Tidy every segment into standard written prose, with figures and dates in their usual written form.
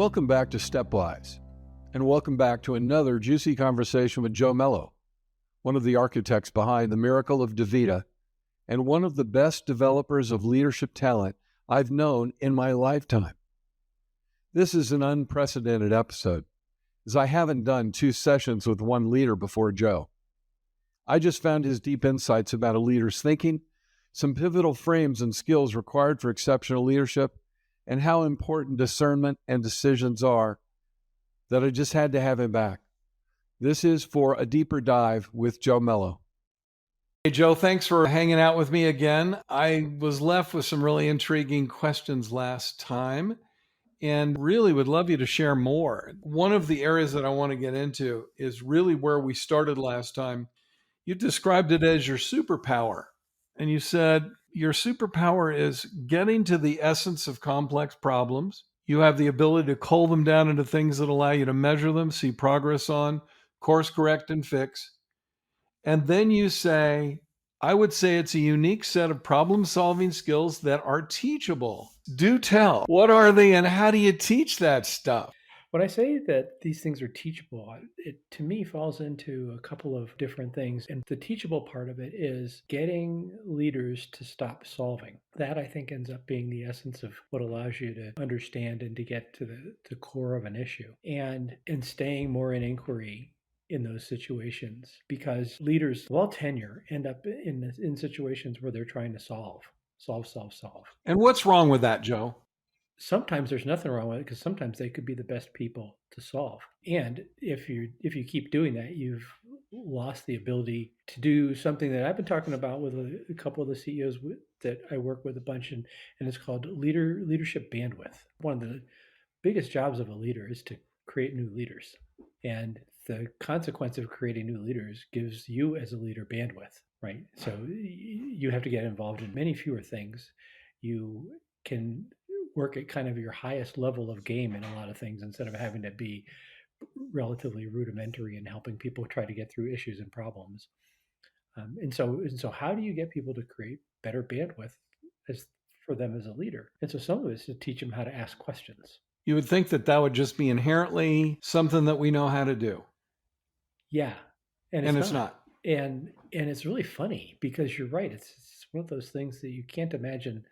Welcome back to Stepwise, and welcome back to another juicy conversation with Joe Mello, one of the architects behind the miracle of DaVita, and one of the best developers of leadership talent I've known in my lifetime. This is an unprecedented episode, as I haven't done 2 sessions with one leader before Joe. I just found his deep insights about a leader's thinking, some pivotal frames and skills required for exceptional leadership, and how important discernment and decisions are, that I just had to have him back. This is for a deeper dive with Joe Mello. Hey, Joe, thanks for hanging out with me again. I was left with some really intriguing questions last time and really would love you to share more. One of the areas that I want to get into is really where we started last time. You described it as your superpower, and you said your superpower is getting to the essence of complex problems. You have the ability to cull them down into things that allow you to measure them, see progress on, course correct and fix. And then you say, I would say it's a unique set of problem-solving skills that are teachable. Do tell. What are they and how do you teach that stuff? When I say that these things are teachable, it to me falls into a couple of different things. And the teachable part of it is getting leaders to stop solving. That, I think, ends up being the essence of what allows you to understand and to get to the core of an issue. And staying more in inquiry in those situations, because leaders of all tenure end up in situations where they're trying to solve. And what's wrong with that, Joe? Sometimes there's nothing wrong with it, because sometimes they could be the best people to solve. And if you keep doing that, you've lost the ability to do something that I've been talking about with a couple of the CEOs that I work with a bunch, and it's called leadership bandwidth. One of the biggest jobs of a leader is to create new leaders. And the consequence of creating new leaders gives you as a leader bandwidth, right? So you have to get involved in many fewer things. You can work at kind of your highest level of game in a lot of things, instead of having to be relatively rudimentary in helping people try to get through issues and problems. And so how do you get people to create better bandwidth for them as a leader? And so some of it is to teach them how to ask questions. You would think that would just be inherently something that we know how to do. Yeah. And it's not. And it's really funny, because you're right. It's one of those things that you can't imagine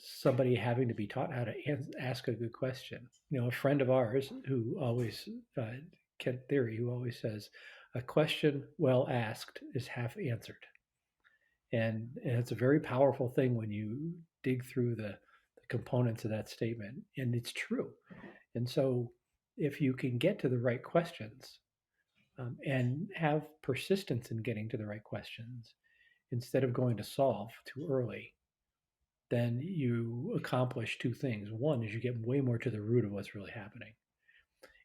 somebody having to be taught how to ask a good question. A friend of ours who always, Kent Theory, who always says, a question well asked is half answered. And it's a very powerful thing when you dig through the components of that statement. And it's true. And so if you can get to the right questions, and have persistence in getting to the right questions, instead of going to solve too early, then you accomplish 2 things. One is you get way more to the root of what's really happening.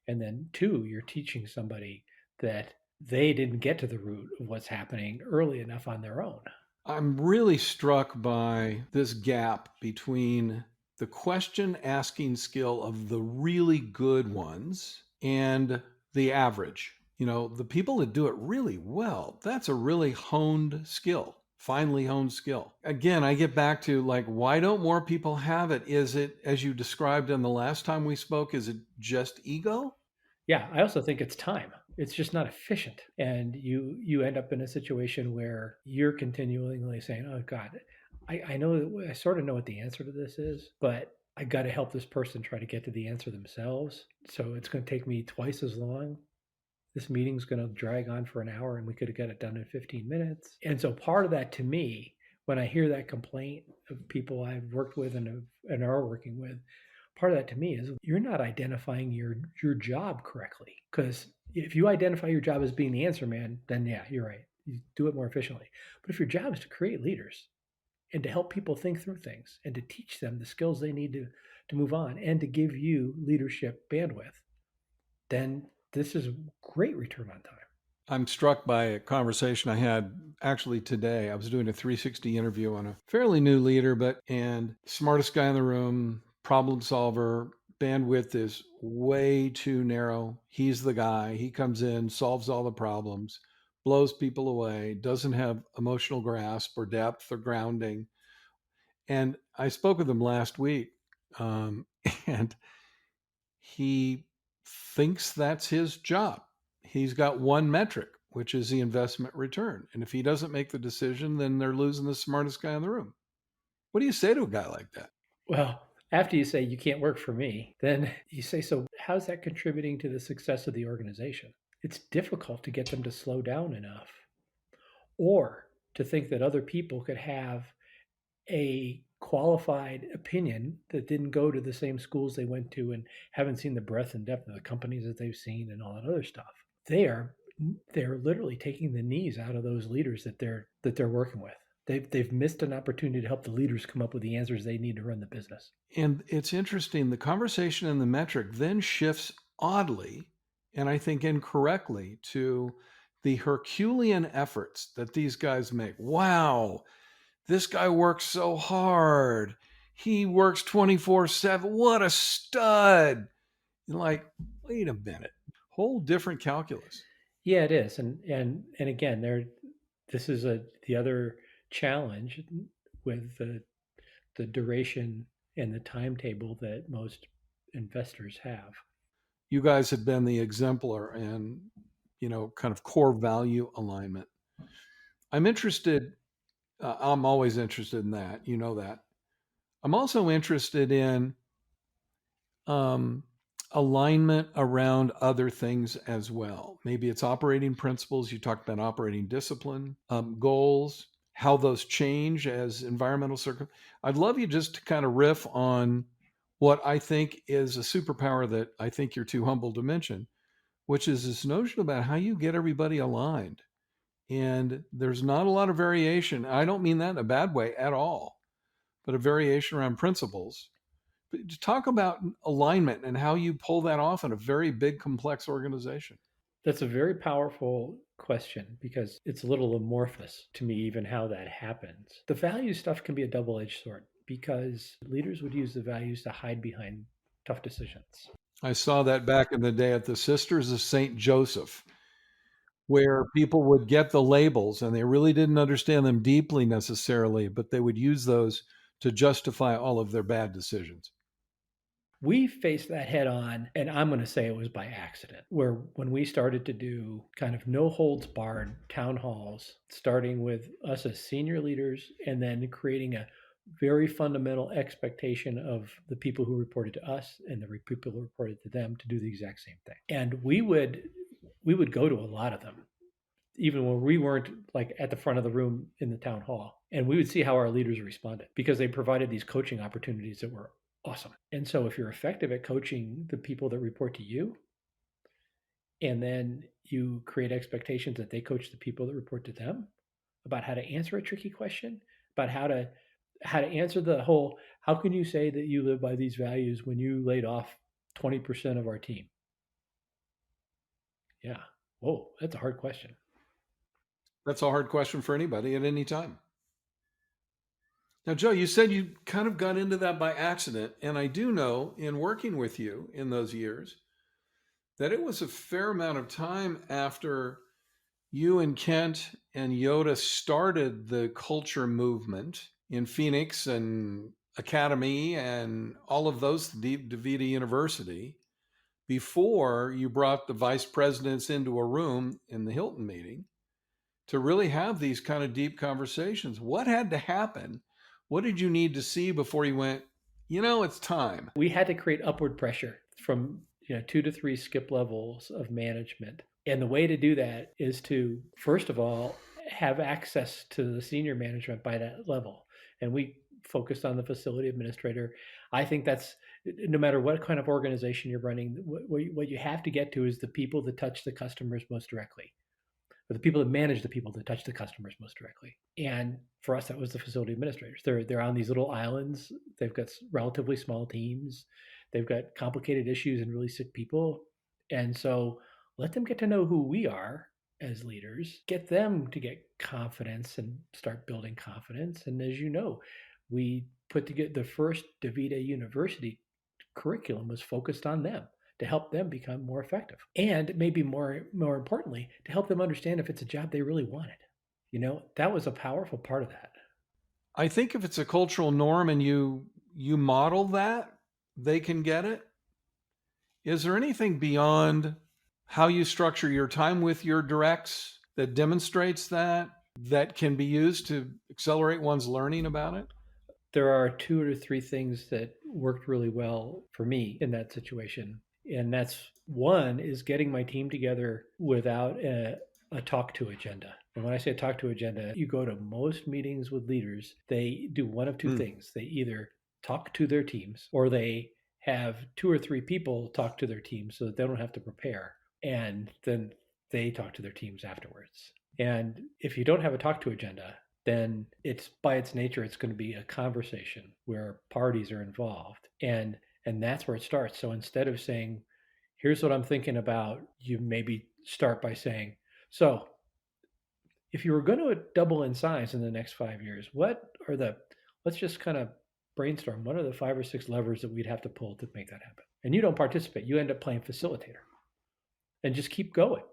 And then 2, you're teaching somebody that they didn't get to the root of what's happening early enough on their own. I'm really struck by this gap between the question asking skill of the really good ones and the average. The people that do it really well, that's a really honed skill. Finely honed skill. Again, I get back to why don't more people have it? Is it, as you described in the last time we spoke, is it just ego? Yeah, I also think it's time. It's just not efficient. And you end up in a situation where you're continually saying, oh God, I know, I sort of know what the answer to this is, but I got to help this person try to get to the answer themselves. So it's going to take me twice as long. This meeting's going to drag on for an hour, and we could have got it done in 15 minutes. And so part of that, to me, when I hear that complaint of people I've worked with and are working with, part of that to me is you're not identifying your job correctly. Because if you identify your job as being the answer man, then yeah, you're right. You do it more efficiently. But if your job is to create leaders and to help people think through things and to teach them the skills they need to move on and to give you leadership bandwidth, then this is a great return on time. I'm struck by a conversation I had actually today. I was doing a 360 interview on a fairly new leader, and smartest guy in the room, problem solver. Bandwidth is way too narrow. He's the guy. He comes in, solves all the problems, blows people away, doesn't have emotional grasp or depth or grounding. And I spoke with him last week, and He thinks that's his job. He's got one metric, which is the investment return. And if he doesn't make the decision, then they're losing the smartest guy in the room. What do you say to a guy like that? Well, after you say you can't work for me, then you say, so how's that contributing to the success of the organization? It's difficult to get them to slow down enough or to think that other people could have a qualified opinion that didn't go to the same schools they went to and haven't seen the breadth and depth of the companies that they've seen and all that other stuff. They're literally taking the knees out of those leaders that they're working with. They've missed an opportunity to help the leaders come up with the answers they need to run the business. And it's interesting, the conversation and the metric then shifts oddly, and I think incorrectly, to the Herculean efforts that these guys make. Wow, this guy works so hard. He works 24/7. What a stud. You're like, wait a minute. Whole different calculus. Yeah, it is. And again, this is the other challenge with the duration and the timetable that most investors have. You guys have been the exemplar and, kind of core value alignment. I'm interested, I'm always interested in that. You know that. I'm also interested in um, alignment around other things as well. Maybe it's operating principles. You talked about operating discipline, goals, how those change as environmental circum. I'd love you just to kind of riff on what I think is a superpower that I think you're too humble to mention, which is this notion about how you get everybody aligned. And there's not a lot of variation. I don't mean that in a bad way at all, but a variation around principles. But to talk about alignment and how you pull that off in a very big, complex organization. That's a very powerful question because it's a little amorphous to me, even how that happens. The value stuff can be a double edged sword because leaders would use the values to hide behind tough decisions. I saw that back in the day at the Sisters of St. Joseph, where people would get the labels and they really didn't understand them deeply necessarily, but they would use those to justify all of their bad decisions. We faced that head on, and I'm going to say it was by accident, where when we started to do kind of no holds barred town halls, starting with us as senior leaders and then creating a very fundamental expectation of the people who reported to us and the people who reported to them to do the exact same thing. And we would go to a lot of them, even when we weren't like at the front of the room in the town hall. And we would see how our leaders responded because they provided these coaching opportunities that were awesome. And so if you're effective at coaching the people that report to you, and then you create expectations that they coach the people that report to them about how to answer a tricky question, about how to answer the whole, how can you say that you live by these values when you laid off 20% of our team? Yeah. Whoa, that's a hard question. That's a hard question for anybody at any time. Now, Joe, you said you kind of got into that by accident. And I do know in working with you in those years that it was a fair amount of time after you and Kent and Yoda started the culture movement in Phoenix and Academy and all of those, DaVita University, before you brought the vice presidents into a room in the Hilton meeting to really have these kind of deep conversations. What had to happen? What did you need to see before you went, it's time? We had to create upward pressure from 2 to 3 skip levels of management. And the way to do that is to, first of all, have access to the senior management by that level. And we focused on the facility administrator. I think that's, no matter what kind of organization you're running, what you have to get to is the people that touch the customers most directly, or the people that manage the people that touch the customers most directly. And for us, that was the facility administrators. They're on these little islands. They've got relatively small teams. They've got complicated issues and really sick people. And so let them get to know who we are as leaders, get them to get confidence and start building confidence. And as you know, we put together the first DaVita University curriculum was focused on them to help them become more effective. And maybe more importantly, to help them understand if it's a job they really wanted. That was a powerful part of that. I think if it's a cultural norm and you model that, they can get it. Is there anything beyond how you structure your time with your directs that demonstrates that can be used to accelerate one's learning about it? There are 2 or 3 things that worked really well for me in that situation. And that's one is getting my team together without a talk to agenda. And when I say talk to agenda, you go to most meetings with leaders, they do one of two Hmm. things. They either talk to their teams or they have 2 or 3 people talk to their teams so that they don't have to prepare. And then they talk to their teams afterwards. And if you don't have a talk to agenda, then it's by its nature it's going to be a conversation where parties are involved, and that's where it starts. So instead of saying, here's what I'm thinking about, you maybe start by saying, so if you were going to double in size in the next 5 years, what are the, let's just kind of brainstorm, what are the 5 or 6 levers that we'd have to pull to make that happen? And you don't participate, you end up playing facilitator, and just keep going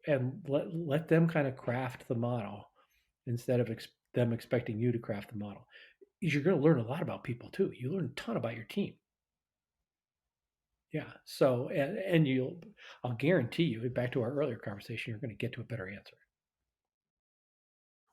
and let them kind of craft the model instead of them expecting you to craft the model. You're going to learn a lot about people too. You learn a ton about your team. Yeah. So, and I'll guarantee you, back to our earlier conversation, you're going to get to a better answer.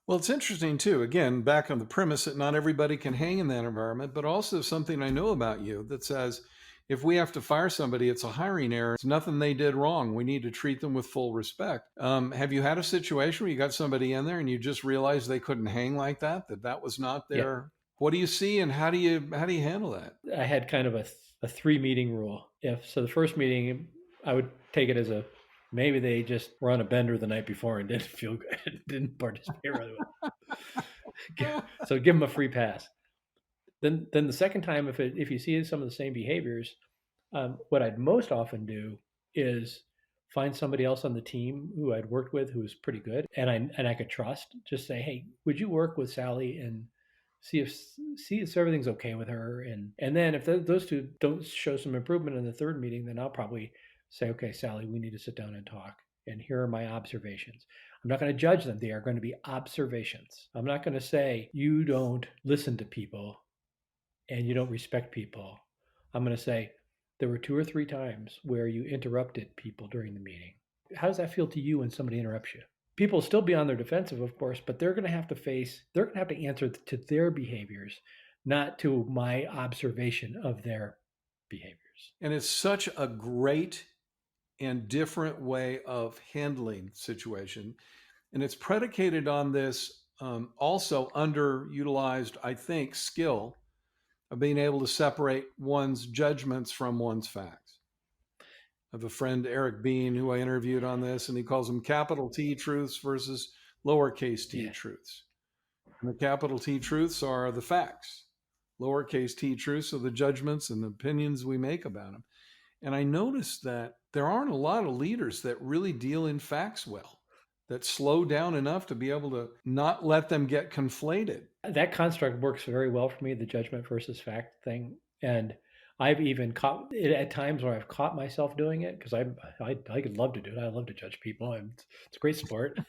Well, it's interesting too. Again, back on the premise that not everybody can hang in that environment, but also something I know about you that says if we have to fire somebody, it's a hiring error. It's nothing they did wrong. We need to treat them with full respect. Have you had a situation where you got somebody in there and you just realized they couldn't hang like that? That was not Yeah. their. What do you see, and how do you handle that? I had kind of a 3 meeting rule. If so, the first meeting, I would take it as a maybe they just were on a bender the night before and didn't feel good, didn't participate right away. So give them a free pass. Then the second time, if you see some of the same behaviors, what I'd most often do is find somebody else on the team who I'd worked with who was pretty good and I could trust. Just say, hey, would you work with Sally and see if everything's okay with her, and then if those two don't show some improvement in the third meeting, then I'll probably say, okay, Sally, we need to sit down and talk. And here are my observations. I'm not going to judge them. They are going to be observations. I'm not going to say you don't listen to people and you don't respect people. I'm going to say there were 2 or 3 times where you interrupted people during the meeting. How does that feel to you when somebody interrupts you? People will still be on their defensive, of course, but they're going to have to answer to their behaviors, not to my observation of their behaviors. And it's such a great and different way of handling situation. And it's predicated on this also underutilized, I think, skill of being able to separate one's judgments from one's facts. I have a friend, Eric Bean, who I interviewed on this, and he calls them capital T truths versus lowercase t truths. And the capital T truths are the facts. Lowercase t truths are the judgments and the opinions we make about them. And I noticed that there aren't a lot of leaders that really deal in facts well, that slow down enough to be able to not let them get conflated. That construct works very well for me, the judgment versus fact thing. And I've even caught it at times where I've caught myself doing it because I could love to do it. I love to judge people, and it's a great sport.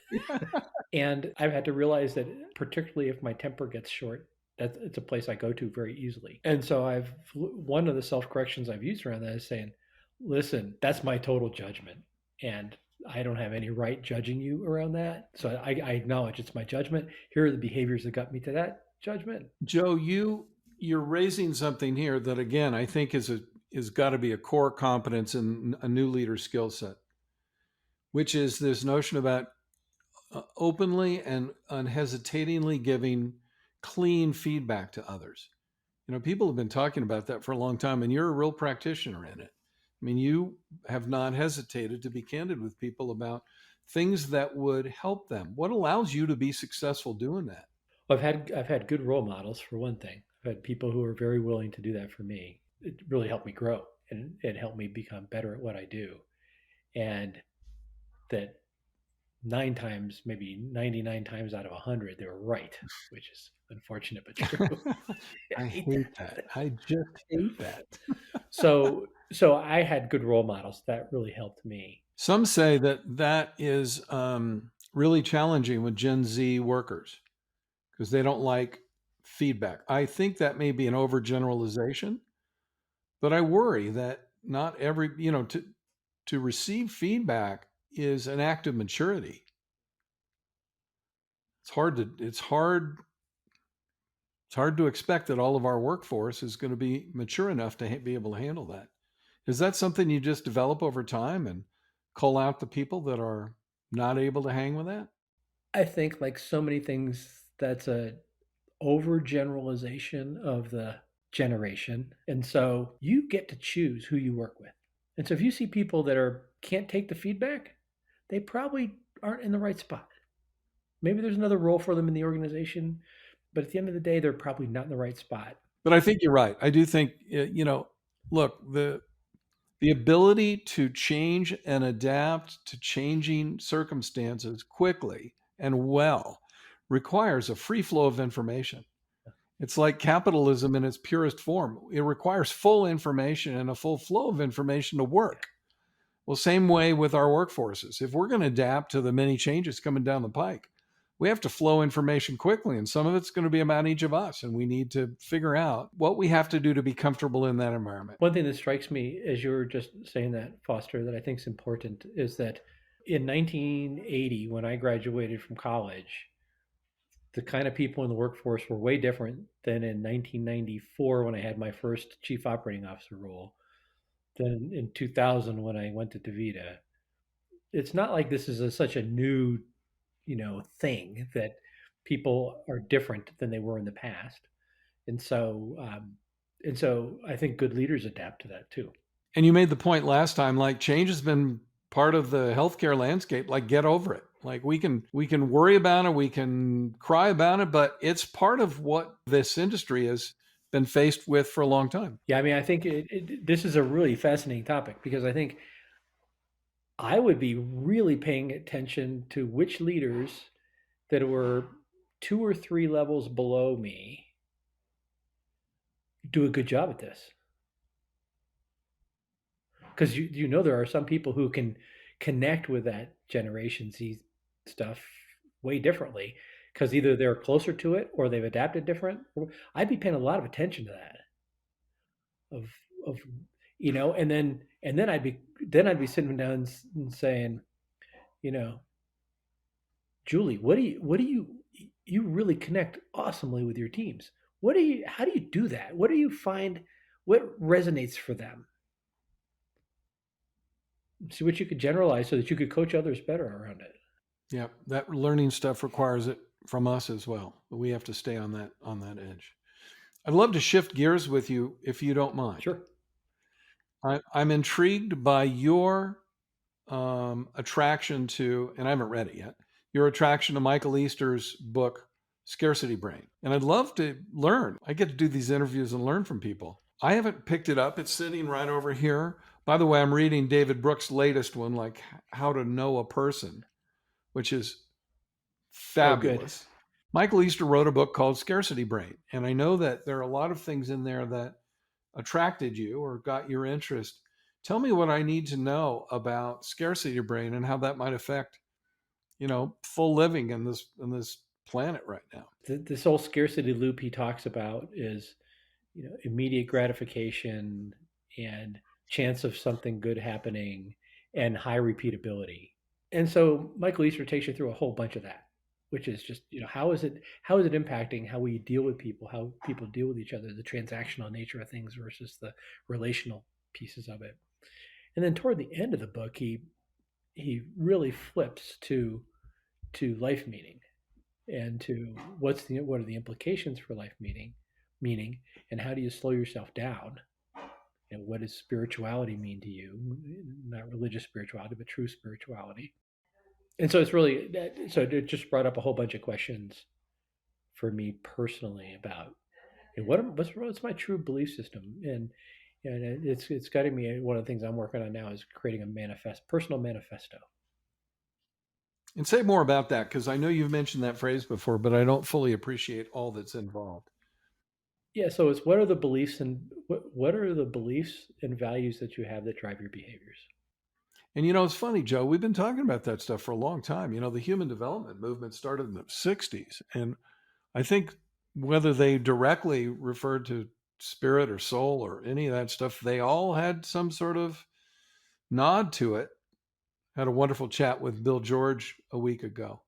And I've had to realize that, particularly if my temper gets short, that it's a place I go to very easily. And so one of the self corrections I've used around that is saying, listen, that's my total judgment, and I don't have any right judging you around that. So I acknowledge it's my judgment. Here are the behaviors that got me to that judgment. Joe, you're raising something here that, again, I think is got to be a core competence in a new leader skill set, which is this notion about openly and unhesitatingly giving clean feedback to others. You know, people have been talking about that for a long time, and you're a real practitioner in it. I mean, you have not hesitated to be candid with people about things that would help them. What allows you to be successful doing that? I've had good role models, for one thing. I've had people who are very willing to do that for me. It really helped me grow, and it helped me become better at what I do. And that 9 times, maybe 99 times out of 100, they were right, which is unfortunate but true. I hate that. I just hate that. So I had good role models that really helped me. Some say that is really challenging with Gen Z workers because they don't like feedback. I think that may be an overgeneralization, but I worry that not every, to receive feedback is an act of maturity. It's hard to expect that all of our workforce is going to be mature enough to be able to handle that. Is that something you just develop over time and call out the people that are not able to hang with that? I think, like so many things, that's a overgeneralization of the generation. And so you get to choose who you work with. And so if you see people that are can't take the feedback, they probably aren't in the right spot. Maybe there's another role for them in the organization, but at the end of the day, they're probably not in the right spot. But I think you're right. I do think, look, the ability to change and adapt to changing circumstances quickly and well requires a free flow of information. It's like capitalism in its purest form. It requires full information and a full flow of information to work. Well, same way with our workforces. If we're going to adapt to the many changes coming down the pike, we have to flow information quickly, and some of it's going to be about each of us, and we need to figure out what we have to do to be comfortable in that environment. One thing that strikes me as you were just saying that, Foster, that I think is important is that in 1980, when I graduated from college, the kind of people in the workforce were way different than in 1994 when I had my first chief operating officer role, than in 2000 when I went to DaVita. It's not like this is such a new, thing that people are different than they were in the past, and so I think good leaders adapt to that too. And you made the point last time, like change has been part of the healthcare landscape. Like get over it. Like we can worry about it, we can cry about it, but it's part of what this industry has been faced with for a long time. Yeah, I mean, I think this is a really fascinating topic because I think I would be really paying attention to which leaders that were 2 or 3 levels below me do a good job at this. Because there are some people who can connect with that Generation Z stuff way differently because either they're closer to it or they've adapted different. I'd be paying a lot of attention to that of of and then I'd be sitting down and saying, you know, Julie, you really connect awesomely with your teams. How do you do that? What do you find what resonates for them? See what you could generalize so that you could coach others better around it. Yeah, that learning stuff requires it from us as well. We have to stay on that edge. I'd love to shift gears with you if you don't mind. Sure. I'm intrigued by your attraction to, and I haven't read it yet, your attraction to Michael Easter's book, Scarcity Brain. And I'd love to learn. I get to do these interviews and learn from people. I haven't picked it up. It's sitting right over here. By the way, I'm reading David Brooks' latest one, like How to Know a Person, which is fabulous. Oh, Michael Easter wrote a book called Scarcity Brain. And I know that there are a lot of things in there that attracted you or got your interest. Tell me what I need to know about scarcity brain and how that might affect, full living in this planet right now. This whole scarcity loop he talks about is, immediate gratification and chance of something good happening and high repeatability. And so Michael Easter takes you through a whole bunch of that, which is just, how is it impacting how we deal with people, how people deal with each other, the transactional nature of things versus the relational pieces of it. And then toward the end of the book, he really flips to life meaning and to what are the implications for life meaning, and how do you slow yourself down, and what does spirituality mean to you? Not religious spirituality, but true spirituality. And so it just brought up a whole bunch of questions for me personally about what's my true belief system, and it's guiding me. One of the things I'm working on now is creating a personal manifesto. And say more about that, because I know you've mentioned that phrase before, but I don't fully appreciate all that's involved. Yeah, so it's what are the beliefs and values that you have that drive your behaviors. And it's funny, Joe, we've been talking about that stuff for a long time. The human development movement started in the 60s. And I think whether they directly referred to spirit or soul or any of that stuff. They all had some sort of nod to it. Had a wonderful chat with Bill George a week ago,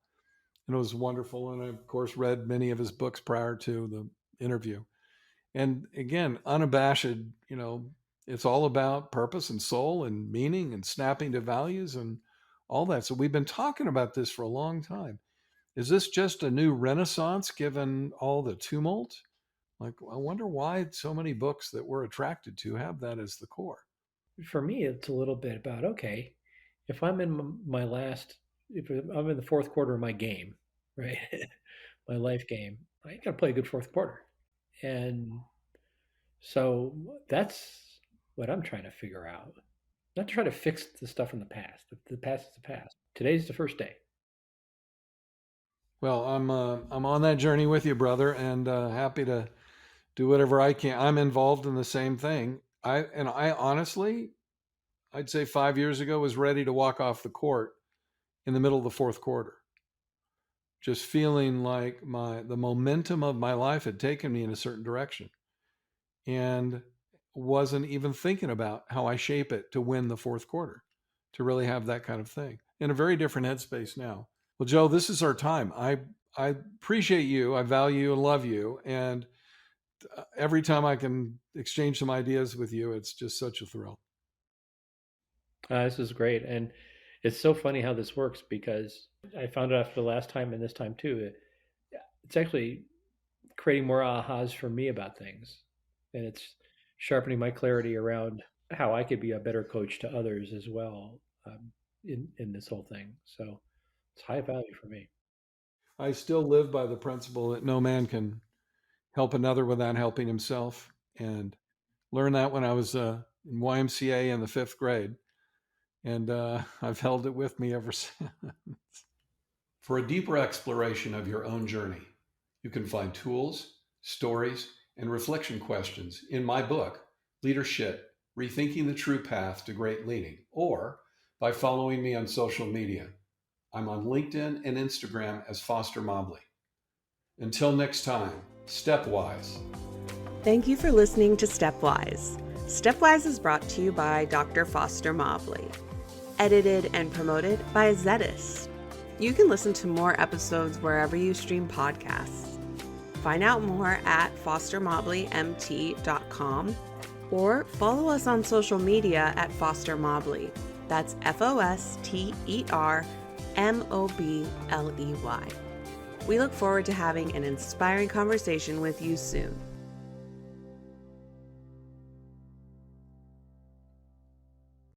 and it was wonderful. And I, of course, read many of his books prior to the interview. And again, unabashed, it's all about purpose and soul and meaning and snapping to values and all that. So we've been talking about this for a long time. Is this just a new renaissance given all the tumult? Like, I wonder why so many books that we're attracted to have that as the core. For me, it's a little bit about, okay, if I'm in if I'm in the fourth quarter of my game, right, my life game, I got to play a good fourth quarter. And so that's what I'm trying to figure out. Not to try to fix the stuff from the past. The past is the past. Today's the first day. Well, I'm on that journey with you, brother, and happy to do whatever I can. I'm involved in the same thing. I honestly, I'd say 5 years ago was ready to walk off the court in the middle of the fourth quarter. Just feeling like the momentum of my life had taken me in a certain direction, and wasn't even thinking about how I shape it to win the fourth quarter, to really have that kind of thing. In a very different headspace now. Well, Joe, this is our time. I appreciate you. I value and love you. And every time I can exchange some ideas with you, it's just such a thrill. This is great. And it's so funny how this works, because I found out after the last time and this time too, it's actually creating more ahas for me about things. And it's sharpening my clarity around how I could be a better coach to others as well, in this whole thing. So it's high value for me. I still live by the principle that no man can help another without helping himself, and learned that when I was in YMCA in the 5th grade. And I've held it with me ever since. For a deeper exploration of your own journey, you can find tools, stories, and reflection questions in my book, Leadership, Rethinking the True Path to Great Leading, or by following me on social media. I'm on LinkedIn and Instagram as Foster Mobley. Until next time, Stepwise. Thank you for listening to Stepwise. Stepwise is brought to you by Dr. Foster Mobley. Edited and promoted by Zetis. You can listen to more episodes wherever you stream podcasts. Find out more at fostermobleymt.com or follow us on social media at Foster Mobley. That's FOSTERMOBLEY. We look forward to having an inspiring conversation with you soon.